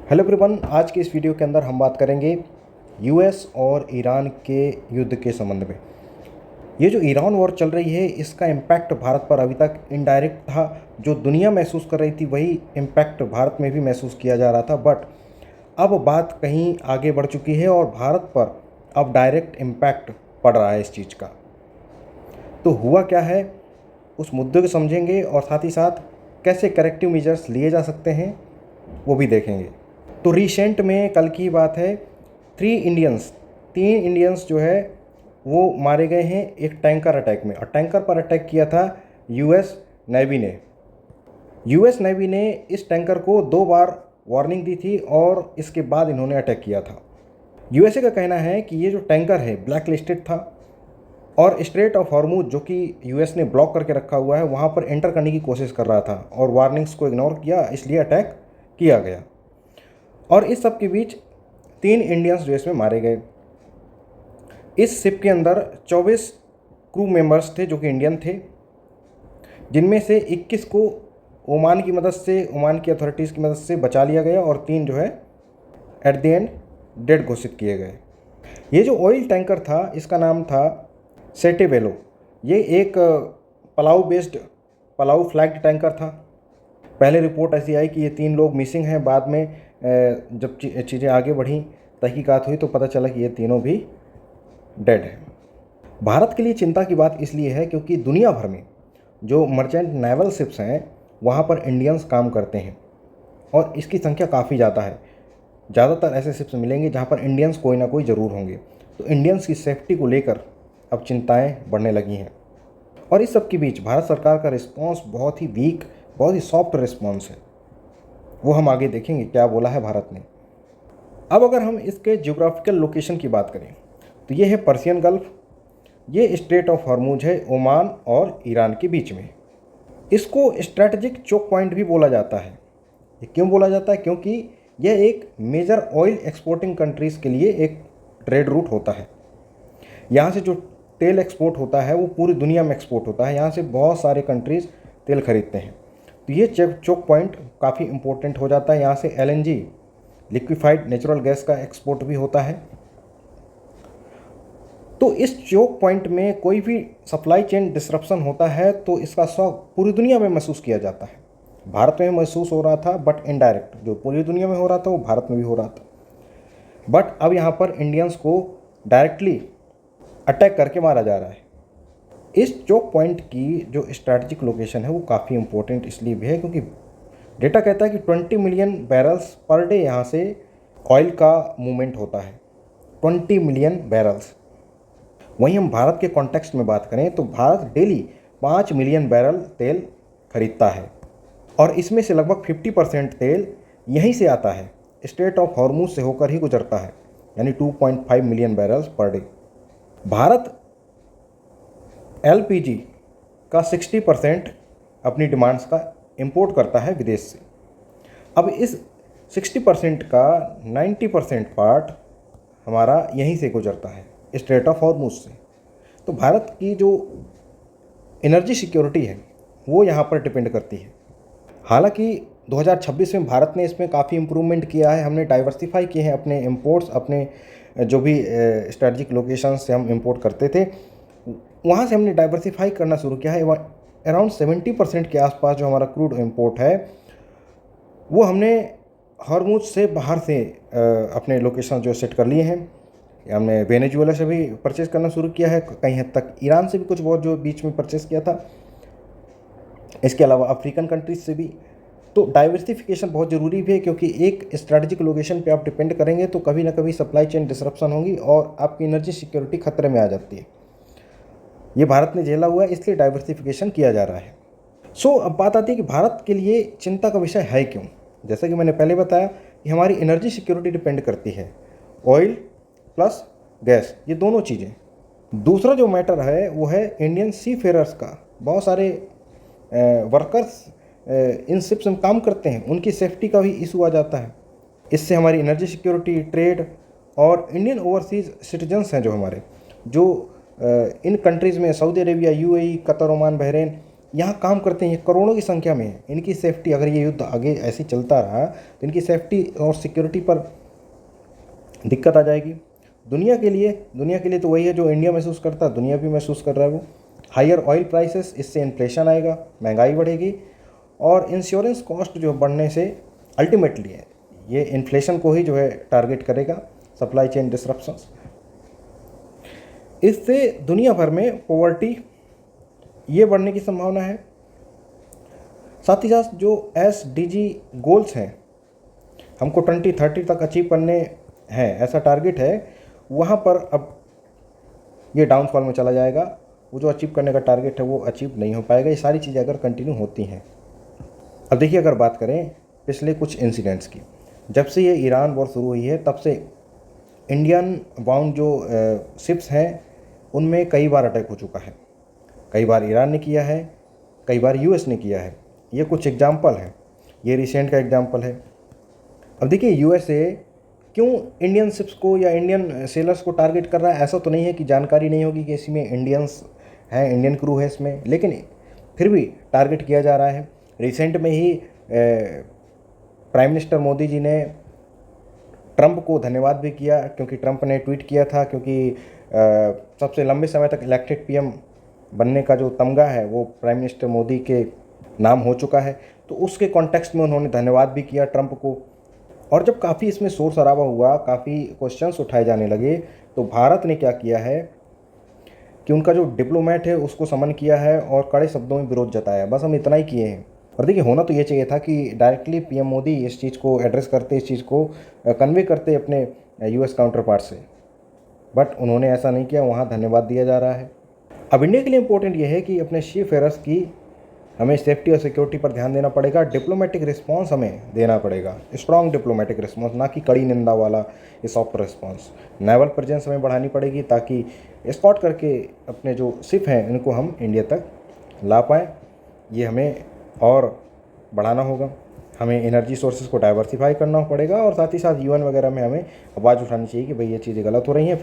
Hello everyone, आज के इस वीडियो के अंदर हम बात करेंगे यूएस और ईरान के युद्ध के संबंध में। ये जो ईरान वॉर चल रही है, इसका इम्पैक्ट भारत पर अभी तक इनडायरेक्ट था। जो दुनिया महसूस कर रही थी वही इम्पैक्ट भारत में भी महसूस किया जा रहा था, बट अब बात कहीं आगे बढ़ चुकी है और भारत पर अब डायरेक्ट इम्पैक्ट पड़ रहा है इस चीज़ का। तो हुआ क्या है, उस मुद्दे को समझेंगे और साथ ही साथ कैसे करेक्टिव मेजर्स लिए जा सकते हैं वो भी देखेंगे। तो रिसेंट में कल की बात है, तीन इंडियंस जो है वो मारे गए हैं एक टैंकर अटैक में। और टैंकर पर अटैक किया था यूएस नेवी ने। यूएस नेवी ने इस टैंकर को 2 बार वार्निंग दी थी और इसके बाद इन्होंने अटैक किया था। यूएसए का कहना है कि ये जो टैंकर है ब्लैक लिस्टेड था और स्ट्रेट ऑफ हॉर्मूज जो कि यूएस ने ब्लॉक करके रखा हुआ है वहाँ पर एंटर करने की कोशिश कर रहा था और वार्निंग्स को इग्नोर किया, इसलिए अटैक किया गया। और इस सब के बीच 3 इंडियंस जो इसमें मारे गए। इस शिप के अंदर 24 क्रू मेंबर्स थे जो कि इंडियन थे, जिनमें से 21 को ओमान की अथॉरिटीज़ की मदद से बचा लिया गया और 3 जो है एट द एंड डेड घोषित किए गए। ये जो ऑयल टैंकर था इसका नाम था सेटेबेलो। ये एक पलाऊ फ्लैग्ड टैंकर था। पहले रिपोर्ट ऐसी आई कि ये 3 लोग मिसिंग हैं। बाद में जब चीज़ें आगे बढ़ी, तहकीकात हुई तो पता चला कि ये तीनों भी डेड हैं। भारत के लिए चिंता की बात इसलिए है क्योंकि दुनिया भर में जो मर्चेंट नेवल शिप्स हैं वहाँ पर इंडियंस काम करते हैं और इसकी संख्या काफ़ी ज़्यादा है। ज़्यादातर ऐसे शिप्स मिलेंगे जहाँ पर इंडियंस कोई ना कोई ज़रूर होंगे। तो इंडियंस की सेफ्टी को लेकर अब चिंताएँ बढ़ने लगी हैं। और इस सब के बीच भारत सरकार का रिस्पॉन्स बहुत ही वीक, बहुत ही सॉफ्ट रिस्पॉन्स है। वो हम आगे देखेंगे क्या बोला है भारत ने। अब अगर हम इसके ज्योग्राफिकल लोकेशन की बात करें तो ये है पर्शियन गल्फ। ये स्ट्रेट ऑफ हॉर्मूज है ओमान और ईरान के बीच में। इसको स्ट्रैटेजिक चोक पॉइंट भी बोला जाता है। ये क्यों बोला जाता है? क्योंकि यह एक मेजर ऑयल एक्सपोर्टिंग कंट्रीज़ के लिए एक ट्रेड रूट होता है। यहाँ से जो तेल एक्सपोर्ट होता है वो पूरी दुनिया में एक्सपोर्ट होता है। यहाँ से बहुत सारे कंट्रीज़ तेल खरीदते हैं। तो ये चोक पॉइंट काफ़ी इम्पोर्टेंट हो जाता है। यहाँ से LNG लिक्विफाइड नेचुरल गैस का एक्सपोर्ट भी होता है। तो इस चोक पॉइंट में कोई भी सप्लाई चेन डिसरप्शन होता है तो इसका शॉक पूरी दुनिया में महसूस किया जाता है। भारत में महसूस हो रहा था बट इनडायरेक्ट जो पूरी दुनिया में हो रहा था वो भारत में भी हो रहा था। बट अब यहाँ पर इंडियंस को डायरेक्टली अटैक करके मारा जा रहा है। इस चोक पॉइंट की जो स्ट्रैटेजिक लोकेशन है वो काफ़ी इंपॉर्टेंट इसलिए भी है क्योंकि डेटा कहता है कि 20 मिलियन बैरल्स पर डे यहाँ से ऑयल का मूवमेंट होता है। 20 मिलियन बैरल्स। वहीं हम भारत के कॉन्टेक्स्ट में बात करें तो भारत डेली 5 मिलियन बैरल तेल खरीदता है और इसमें से लगभग 50% तेल यहीं से आता है, स्ट्रेट ऑफ हॉर्मूज से होकर ही गुजरता है, यानी 2.5 million barrels per day. Bharat LPG का 60% अपनी डिमांड्स का इंपोर्ट करता है विदेश से। अब इस 60% का 90% पार्ट हमारा यहीं से गुजरता है, स्ट्रेट ऑफ हॉर्मूज से। तो भारत की जो एनर्जी सिक्योरिटी है वो यहाँ पर डिपेंड करती है। हालांकि 2026 में भारत ने इसमें काफ़ी इम्प्रूवमेंट किया है। हमने डाइवर्सिफाई किए हैं अपने इंपोर्ट्स। अपने जो भी स्ट्रेटजिक लोकेशन से हम इंपोर्ट करते थे वहाँ से हमने डाइवर्सिफाई करना शुरू किया है। अराउंड 70% के आसपास जो हमारा क्रूड इंपोर्ट है वो हमने हॉर्मूज से बाहर से अपने लोकेशन जो सेट कर लिए हैं। हमने वेनेजुएला से भी परचेज़ करना शुरू किया है, कहीं हद तक ईरान से भी कुछ बहुत जो बीच में परचेज़ किया था, इसके अलावा अफ्रीकन कंट्रीज से भी। तो डाइवर्सिफिकेशन बहुत ज़रूरी भी है क्योंकि एक स्ट्रैटेजिक लोकेशन पे आप डिपेंड करेंगे तो कभी ना कभी सप्लाई चेन डिसरप्शन होगी और आपकी एनर्जी सिक्योरिटी खतरे में आ जाती है। ये भारत ने झेला हुआ है, इसलिए डाइवर्सिफिकेशन किया जा रहा है। अब बात आती है कि भारत के लिए चिंता का विषय है क्यों। जैसा कि मैंने पहले बताया कि हमारी एनर्जी सिक्योरिटी डिपेंड करती है ऑयल प्लस गैस, ये दोनों चीज़ें। दूसरा जो मैटर है वो है इंडियन सी फेरर्स का। बहुत सारे वर्कर्स इन शिप्स में काम करते हैं, उनकी सेफ्टी का भी इशू आ जाता है। इससे हमारी एनर्जी सिक्योरिटी, ट्रेड और इंडियन ओवरसीज़ सिटीजन्स हैं जो हमारे, जो इन कंट्रीज़ में Saudi Arabia, UAE, Qatar, Oman, Bahrain, यहाँ काम करते हैं, ये करोड़ों की संख्या में है। इनकी सेफ्टी, अगर ये युद्ध आगे ऐसे चलता रहा तो इनकी सेफ्टी और सिक्योरिटी पर दिक्कत आ जाएगी। दुनिया के लिए तो वही है जो इंडिया महसूस करता है, दुनिया भी महसूस कर रहा है वो। हायर ऑयल प्राइसेस, इससे इन्फ्लेशन आएगा, महंगाई बढ़ेगी, और इंश्योरेंस कॉस्ट जो बढ़ने से अल्टीमेटली है ये इन्फ्लेशन को ही जो है टारगेट करेगा, सप्लाई चेन डिसरप्शंस। इससे दुनिया भर में पॉवर्टी ये बढ़ने की संभावना है। साथ ही साथ जो SDG गोल्स हैं हमको 2030 तक अचीव करने हैं, ऐसा टारगेट है, वहाँ पर अब ये डाउनफॉल में चला जाएगा। वो जो अचीव करने का टारगेट है वो अचीव नहीं हो पाएगा, ये सारी चीज़ें अगर कंटिन्यू होती हैं। अब देखिए, अगर बात करें पिछले कुछ इंसिडेंट्स की, जब से ये ईरान वॉर शुरू हुई है तब से इंडियन बाउंड जो शिप्स हैं उनमें कई बार अटैक हो चुका है। कई बार ईरान ने किया है, कई बार US ने किया है। ये कुछ एग्जाम्पल हैं, ये रिसेंट का एग्जाम्पल है। अब देखिए, USA क्यों इंडियन शिप्स को या इंडियन सेलर्स को टारगेट कर रहा है? ऐसा तो नहीं है कि जानकारी नहीं होगी कि इसमें इंडियंस हैं, इंडियन क्रू है इसमें, लेकिन फिर भी टारगेट किया जा रहा है। रिसेंट में ही प्राइम मिनिस्टर मोदी जी ने ट्रंप को धन्यवाद भी किया, क्योंकि ट्रंप ने ट्वीट किया था, क्योंकि सबसे लंबे समय तक इलेक्टेड PM बनने का जो तमगा है वो प्राइम मिनिस्टर मोदी के नाम हो चुका है। तो उसके कॉन्टेक्स्ट में उन्होंने धन्यवाद भी किया ट्रंप को। और जब काफ़ी इसमें शोर शराबा हुआ, काफ़ी क्वेश्चंस उठाए जाने लगे, तो भारत ने क्या किया है कि उनका जो डिप्लोमेट है उसको समन किया है और कड़े शब्दों में विरोध जताया। बस हम इतना ही किए हैं। और देखिए, होना तो ये चाहिए था कि डायरेक्टली PM मोदी इस चीज़ को एड्रेस करते, इस चीज़ को कन्वे करते अपने US काउंटर पार्ट से, बट उन्होंने ऐसा नहीं किया। वहाँ धन्यवाद दिया जा रहा है। अब इंडिया के लिए इम्पोर्टेंट ये है कि अपने सीफेयरर्स की हमें सेफ्टी और सिक्योरिटी पर ध्यान देना पड़ेगा। डिप्लोमेटिक रिस्पांस हमें देना पड़ेगा, स्ट्रॉन्ग डिप्लोमेटिक रिस्पांस, ना कि कड़ी निंदा वाला ये सॉफ्ट रिस्पांस। नेवल प्रेजेंस हमें बढ़ानी पड़ेगी ताकि एस्कॉर्ट करके अपने जो शिप हैं इनको हम इंडिया तक ला पाएँ। ये हमें और बढ़ाना होगा। हमें एनर्जी सोर्सेज को डाइवर्सिफाई करना पड़ेगा, और साथ ही साथ UN वगैरह में हमें आवाज़ उठानी चाहिए कि भाई ये चीज़ें गलत हो रही हैं।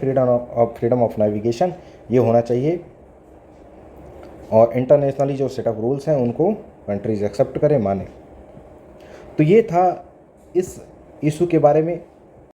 फ्रीडम ऑफ नेविगेशन ये होना चाहिए, और इंटरनेशनली जो सेट ऑफ रूल्स हैं उनको कंट्रीज एक्सेप्ट करें, माने। तो ये था इस इशू के बारे में।